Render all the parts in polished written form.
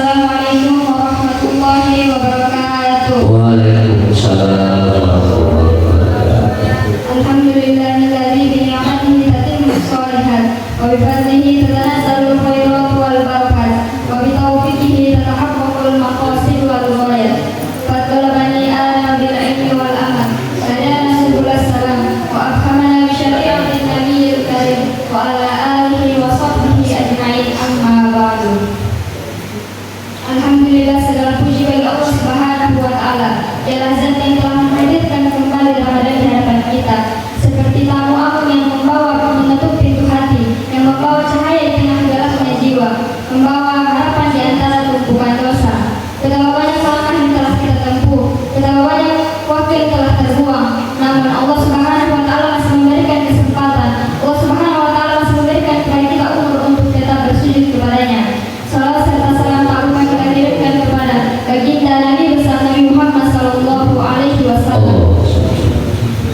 Assalamualaikum warahmatullahi wabarakatuh. Waalaikumsalam warahmatullahi wabarakatuh. Alhamdulillahilladzi bi ni'matihi tatimmu shalihat wa bi fadlihi tatanazzalu khairat wal barakat wa bi taufiqihi tatahaqqaqul maqasid wal ghayat. Fatalabani ana bil ilmi wal amal hadana subul salam wa afhamana bi syari'atin nabiyil karim wa ala alihi wa sahbihi ajma'in, amma ba'du. Alhamdulillah, segala puji bagi Allah Subhanahu wa Ta'ala. Dialah Zat yang telah menghadirkan kembali Ramadan di hadapan kita, seperti tamu agung yang membawa mengetuk pintu hati, yang membawa cahaya di tengah gelapnya jiwa, membawa harapan di antara tumpukan dosa. Betapa banyak langkah yang telah kita tempuh, betapa banyak waktu yang telah terbuang, namun Allah Subhanahu wa Ta'ala masih memberikan kesempatan. Allah Subhanahu wa Ta'ala masih memberikan kepada kita umur untuk tetap bersujud kepadanya. Salawat serta salam tak lupa kita kirimkan kepada baginda Nabi besar Nabi Muhammad sallallahu alaihi wasallam.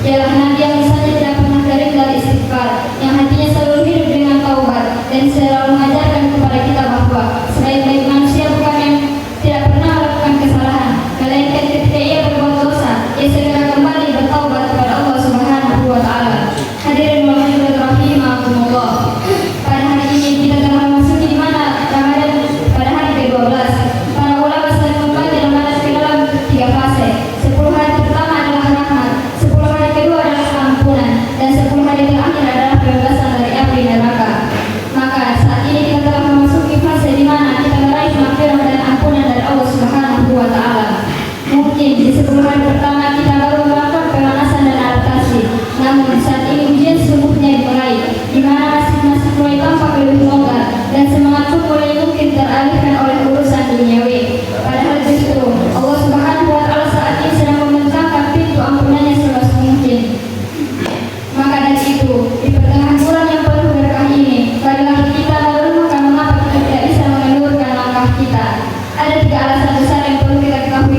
Dialah Nabi yang misalnya tidak pernah garing dari istighfar, yang hatinya selalu hidup dengan taubat, dan selalu mengajarkan kepada kita bahwa sebaik-baik manusia bukan yang tidak pernah melakukan kesalahan, melainkan ketika ia berbuat dosa, ia segera kembali bertaubat kepada Allah Subhanahu wa Ta'ala. Hadirin rahimakumullah. Pada hari ini kita telah memasuki di mana Ramadan pada hari ke-12. Para ulama saling membagi Ramadan ke dalam 3 fase. 10 hari pertama adalah rahmat, 10 hari kedua adalah ampunan, dan 10 hari terakhir adalah pembebasan dari api neraka. Maka saat ini kita telah memasuki fase di mana kita meraih maghfirah dan ampunan dari Allah Subhanahu wa Ta'ala. Mungkin di 10 hari pertama kita baru melakukan pemanasan dan adaptasi, namun saat ini ujian sesungguhnya dimulai, di mana masih mulai tampak lebih longgar, dan semangat pun mulai mungkin teralihkan oleh urusan duniawi. Padahal justru Allah Subhanahu wa Ta'ala saat ini sedang membentangkan pintu ampunannya seluas mungkin. Maka dari itu, di pertengahan bulan yang penuh berkah ini, marilah kita merenungkan mengapa kita tidak bisa mengendurkan langkah kita. Ada 3 alasan besar yang perlu kita ketahui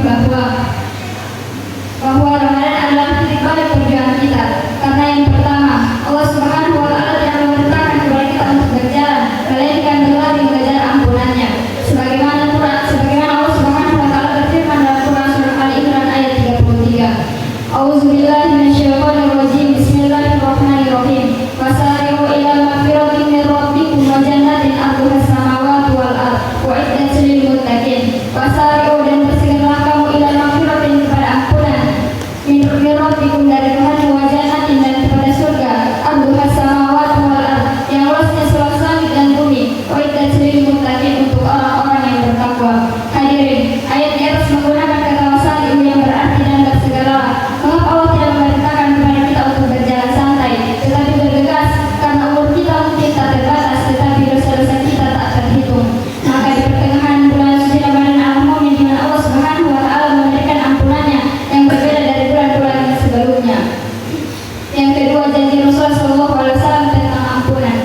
bahwa Ramadan adalah titik balik perjuangan kita. Karena yang pertama, Allah Subhanahu wa Ta'ala tidak memerintahkan kepada kita untuk berjalan, melainkan berlari mengejar ampunannya. Sebagaimana Allah Subhanahu wa Ta'ala berfirman dalam Quran surah Al-Imran ayat 33. A'udzubillahi minasyaitonir rajim. Bismillahirrahmanirrahim. Wasari'u ila magfiratin min rabbikum wa jannatin 'arduhas samawati wal ardh u'iddat lil muttaqin. Wasari'u, dan bersegeralah kamu ila magfiratin kepada ampunan min rabbikum dari Tuhan, wa jannatin, dan kepada surga, 'arduhas samawati wal ardh yang luasnya seluas langit dan bumi, u'iddat lil muttaqin, untuk orang-orang yang bertakwa. Hadirin, ayat di atas menggunakan kata wasari'u yang berarti dan bersegeralah. Mengapa Allah tidak memerintahkan kepada kita untuk berjalan santai, tetapi bergegas? Karena umur kita mungkin tak terbatas, tetapi dosa-dosa kita tak terhitung. Maka di pertengahan bulan suci Ramadan al-Mu'min, di mana Allah Subhanahu wa Ta'ala memberikan ampunannya yang berbeda dari bulan-bulan sebelumnya. Yang kedua, janji Rasulullah sallallahu alaihi wasallam tentang ampunan.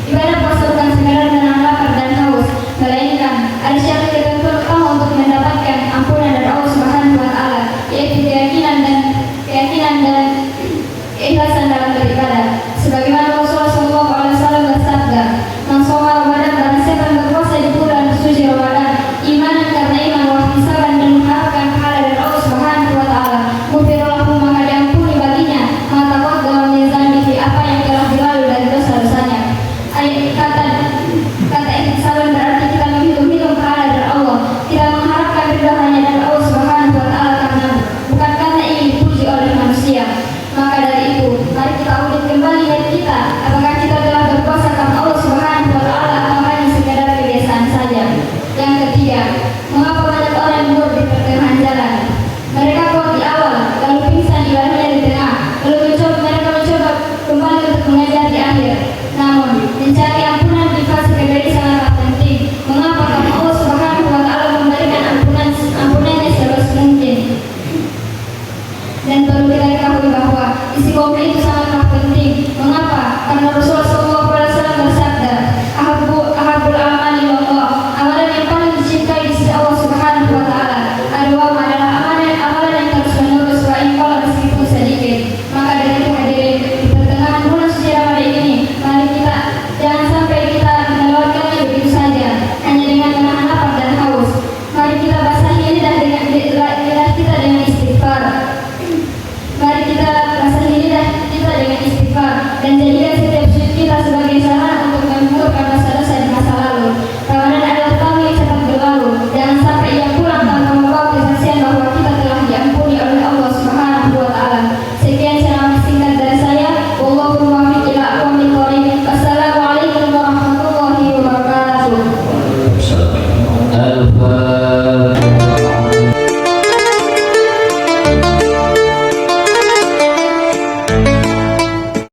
Ibadah puasa bukan sekadar menahan lapar dan haus, melainkan ada syarat ketentuan utama untuk mendapatkan ampunan dari Allah Subhanahu wa Ta'ala, yaitu keyakinan dan keikhlasan dalam beribadah. Sebagaimana Rasulullah sallallahu alaihi wasallam bersabda, "Man shoma Ramadan, barang siapa yang berpuasa di bulan suci Ramadan, imanan karena iman, wa ihtisaban, dan mengharapkan pahala dari Allah Subhanahu wa Ta'ala, ghufira lahu, maka diampuni baginya ma taqaddama min dzambihi, apa yang telah berlalu dari dosa-dosanya." Kata ihtisaban berarti kita menghitung pahala dari Allah. Kita mengharapkan ridha hanya dari Allah Subhanahu wa Ta'ala, bukan karena ingin dipuji oleh manusia. Maka dari itu, mari kita audit kembali niat kita. Apakah kita telah berpuasa karena Allah Subhanahu wa Ta'ala atau hanya sekedar kebiasaan saja? Yang ketiga, mengapa